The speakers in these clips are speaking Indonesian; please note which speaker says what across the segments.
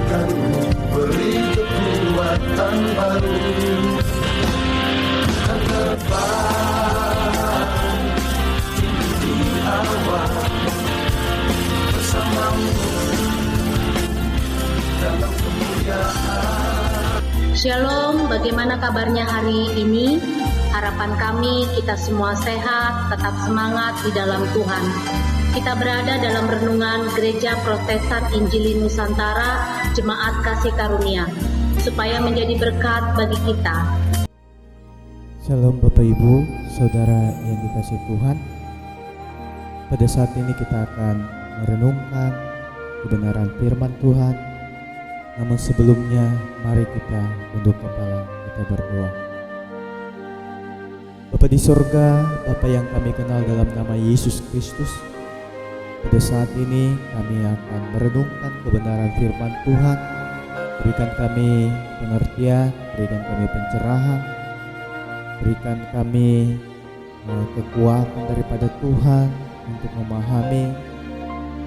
Speaker 1: akan beri kekuatan baru. Dan terbang di awan bersamamu dalam kemuliaan.
Speaker 2: Shalom, bagaimana kabarnya hari ini? Harapan kami kita semua sehat, tetap semangat di dalam Tuhan. Kita berada dalam renungan Gereja Protestan Injili Nusantara, Jemaat Kasih Karunia, supaya menjadi berkat bagi kita.
Speaker 3: Shalom Bapak Ibu, Saudara yang dikasihi Tuhan. Pada saat ini kita akan merenungkan kebenaran firman Tuhan. Namun sebelumnya, mari kita tunduk kepala, kita berdoa. Bapa di sorga, Bapa yang kami kenal dalam nama Yesus Kristus, pada saat ini kami akan merenungkan kebenaran firman Tuhan. Berikan kami pengertian, berikan kami pencerahan, berikan kami kekuatan daripada Tuhan untuk memahami,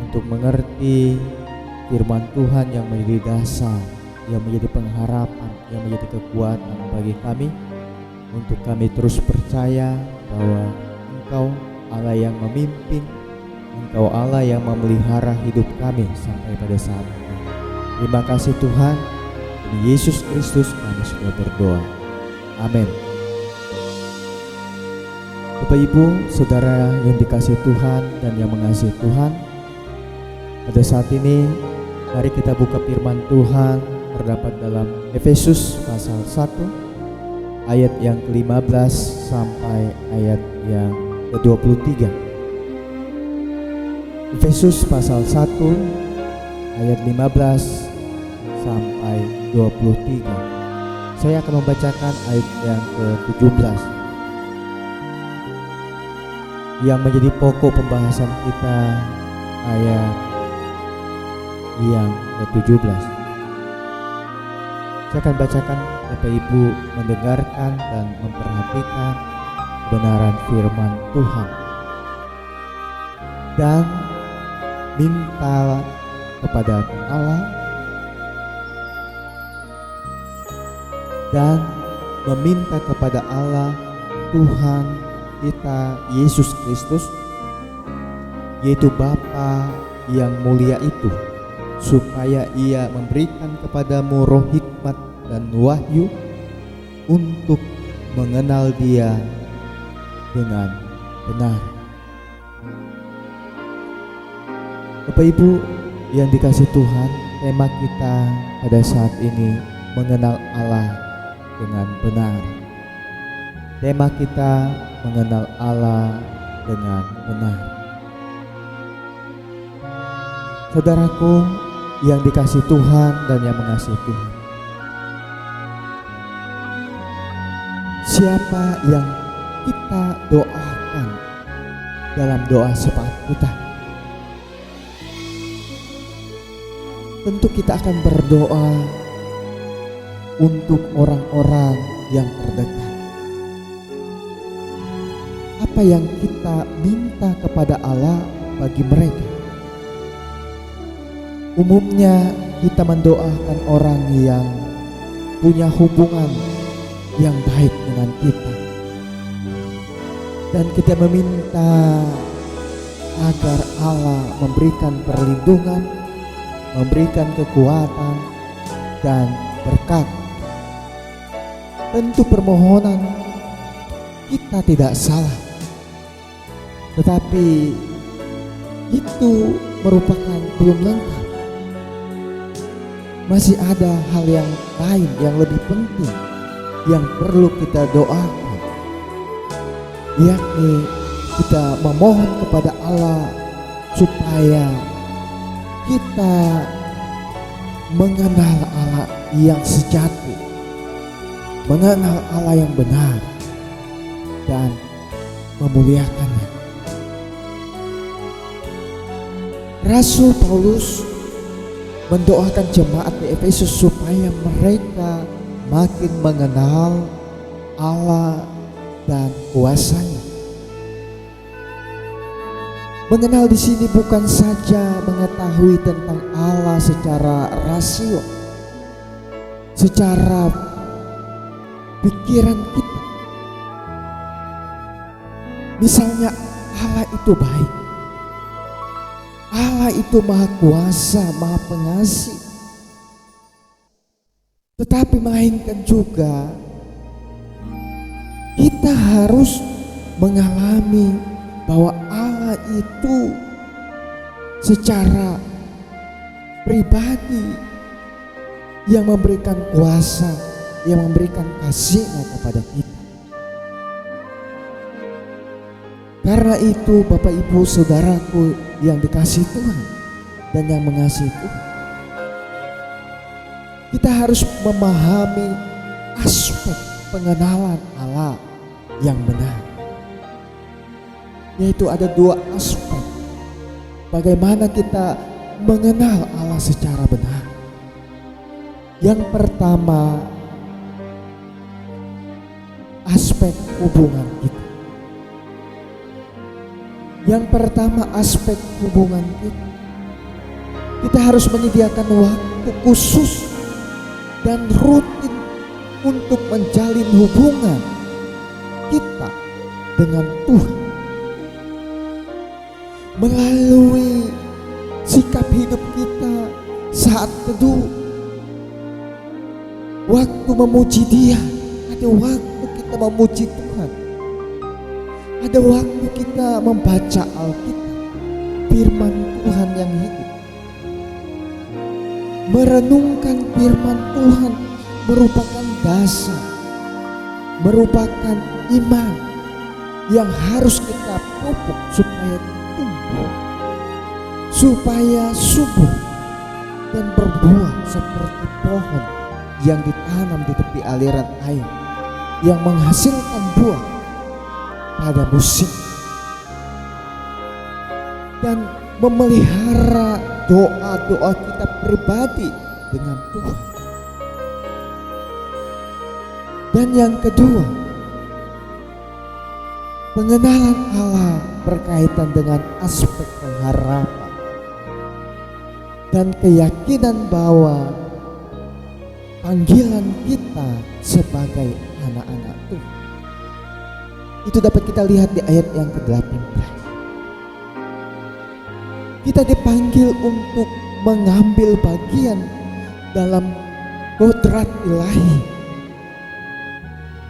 Speaker 3: untuk mengerti firman Tuhan yang menjadi dasar, yang menjadi pengharapan, yang menjadi kekuatan bagi kami, untuk kami terus percaya bahwa Engkau Allah yang memimpin, Engkau Allah yang memelihara hidup kami sampai pada saat ini. Terima kasih Tuhan, demi Yesus Kristus kami sudah berdoa. Amin. Bapak Ibu, Saudara yang dikasihi Tuhan dan yang mengasihi Tuhan, pada saat ini mari kita buka firman Tuhan terdapat dalam Efesus pasal 1 ayat yang ke-15 sampai ayat yang ke-23. Efesus pasal 1 ayat 15 sampai 23. Saya akan membacakan ayat yang ke-17 yang menjadi pokok pembahasan kita, ayat yang ke-17. Saya akan bacakan, Bapak Ibu mendengarkan dan memperhatikan kebenaran firman Tuhan. Dan minta kepada Allah dan meminta kepada Allah Tuhan kita Yesus Kristus, yaitu Bapa yang mulia itu, supaya Ia memberikan kepadamu roh hikmat dan wahyu untuk mengenal Dia dengan benar. Bapak Ibu yang dikasihi Tuhan, tema kita pada saat ini mengenal Allah dengan benar. Tema kita mengenal Allah dengan benar. Saudaraku yang dikasihi Tuhan dan yang mengasihi Tuhan, siapa yang kita doakan dalam doa syafaat kita? Tentu kita akan berdoa untuk orang-orang yang terdekat. Apa yang kita minta kepada Allah bagi mereka? Umumnya kita mendoakan orang yang punya hubungan yang baik dengan kita, dan kita meminta agar Allah memberikan perlindungan, memberikan kekuatan dan berkat. Tentu permohonan kita tidak salah, tetapi itu merupakan belum lengkap. Masih ada hal yang lain yang lebih penting yang perlu kita doakan, yakni kita memohon kepada Allah supaya kita mengenal Allah yang sejati, mengenal Allah yang benar, dan memuliakannya. Rasul Paulus mendoakan jemaat di Efesus supaya mereka makin mengenal Allah dan kuasanya. Mengenal di sini bukan saja mengetahui tentang Allah secara rasio, secara pikiran kita. Misalnya Allah itu baik, Allah itu maha kuasa, maha pengasih. Tetapi melainkan juga kita harus mengalami bahwa Allah itu secara pribadi yang memberikan kuasa, yang memberikan kasih-Nya kepada kita. Karena itu Bapak Ibu Saudaraku yang dikasihi Tuhan dan yang mengasihi Tuhan, kita harus memahami aspek pengenalan Allah yang benar. Yaitu ada dua aspek bagaimana kita mengenal Allah secara benar. Yang pertama, aspek hubungan kita. Yang pertama, aspek hubungan kita. Kita harus menyediakan waktu khusus dan rutin untuk menjalin hubungan kita dengan Tuhan. Melalui sikap hidup kita saat teduh, waktu memuji Dia, ada waktu kita memuji Tuhan, ada waktu kita membaca Alkitab, firman Tuhan yang hidup. Merenungkan firman Tuhan merupakan dasar, merupakan iman yang harus kita pupuk supaya tumbuh, supaya subur dan berbuah seperti pohon yang ditanam di tepi aliran air, yang menghasilkan buah pada musim, dan memelihara doa-doa kita pribadi dengan Tuhan. Dan yang kedua, pengenalan Allah berkaitan dengan aspek pengharapan dan keyakinan bahwa panggilan kita sebagai anak-anak Tuhan. Itu dapat kita lihat di ayat yang ke-18. Kita dipanggil untuk mengambil bagian dalam kodrat ilahi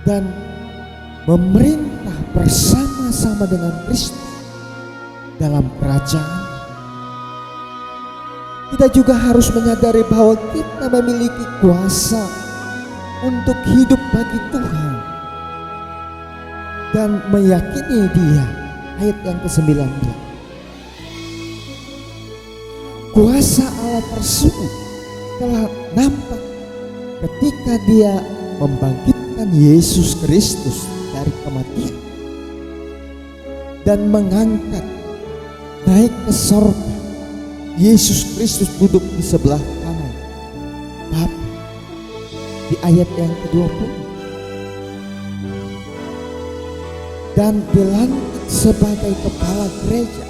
Speaker 3: dan memerintah bersama-sama dengan Kristus dalam kerajaan. Kita juga harus menyadari bahwa kita memiliki kuasa untuk hidup bagi Tuhan dan meyakini Dia. Ayat yang ke-19. Kuasa Allah tersebut telah nampak ketika Dia membangkitkan Yesus Kristus dari kematian dan mengangkat naik ke sorga. Yesus Kristus duduk di sebelah kanan Bapa di ayat yang ke-20, dan dilantik sebagai kepala gereja,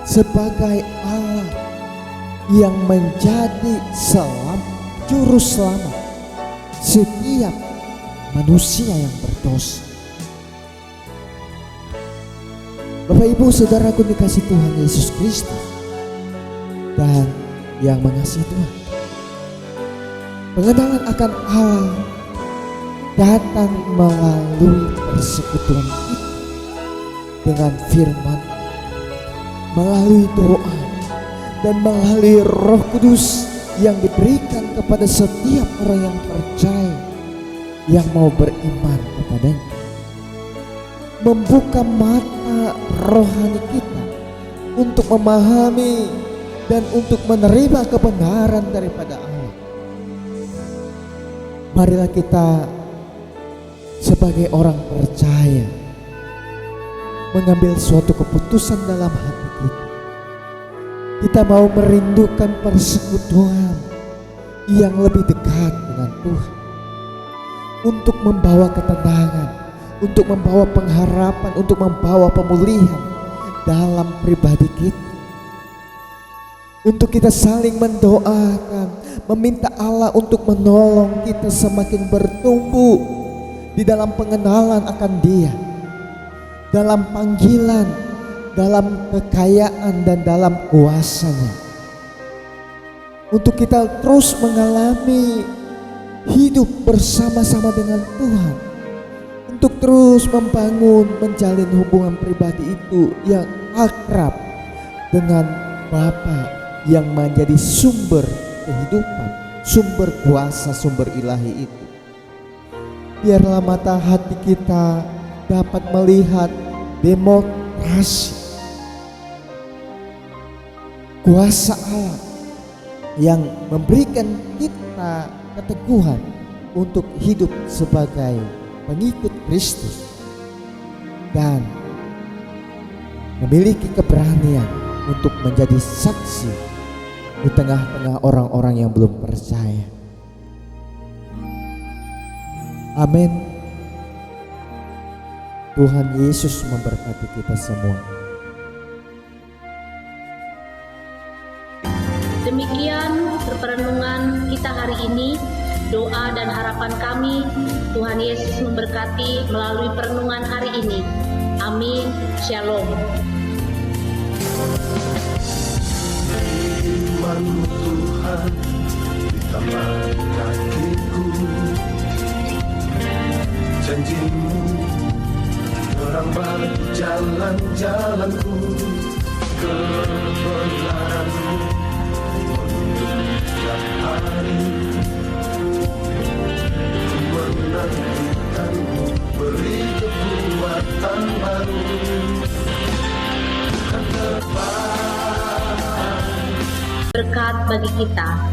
Speaker 3: sebagai Allah yang menjadi juru selamat setiap manusia yang berdosa. Bapak Ibu Saudaraku dikasihi Tuhan Yesus Kristus dan yang mengasihi Tuhan, pengenalan akan Allah datang melalui persekutuan kita dengan firman, melalui doa, dan melalui Roh Kudus yang diberikan kepada setiap orang yang percaya, yang mau beriman kepadanya. Membuka mata rohani kita untuk memahami dan untuk menerima kebenaran daripada Allah. Marilah kita sebagai orang percaya mengambil suatu keputusan dalam hati kita. Kita mau merindukan persekutuan yang lebih dekat dengan Tuhan, untuk membawa ketenangan, untuk membawa pengharapan, untuk membawa pemulihan dalam pribadi kita. Untuk kita saling mendoakan, meminta Allah untuk menolong kita semakin bertumbuh di dalam pengenalan akan Dia, dalam panggilan, dalam kekayaan dan dalam kuasa-Nya. Untuk kita terus mengalami hidup bersama-sama dengan Tuhan, untuk terus membangun, menjalin hubungan pribadi itu yang akrab dengan Bapa yang menjadi sumber kehidupan, sumber kuasa, sumber ilahi itu. Biarlah mata hati kita dapat melihat demonstrasi kuasa Allah yang memberikan kita keteguhan untuk hidup sebagai pengikut Kristus dan memiliki keberanian untuk menjadi saksi di tengah-tengah orang-orang yang belum percaya. Amin. Tuhan Yesus memberkati kita semua.
Speaker 2: Demikian perenungan kita hari ini. Doa dan harapan kami, Tuhan Yesus memberkati melalui perenungan hari ini. Amin. Shalom.
Speaker 1: Firman-Mu Tuhan di taman kakiku, janji-Mu terang bagi jalan-jalanku, kebenaran-Mu menuntun setiap hari. Menantikan-Mu beri kekuatan baru, Tuhan tepat
Speaker 2: Berkat bagi kita.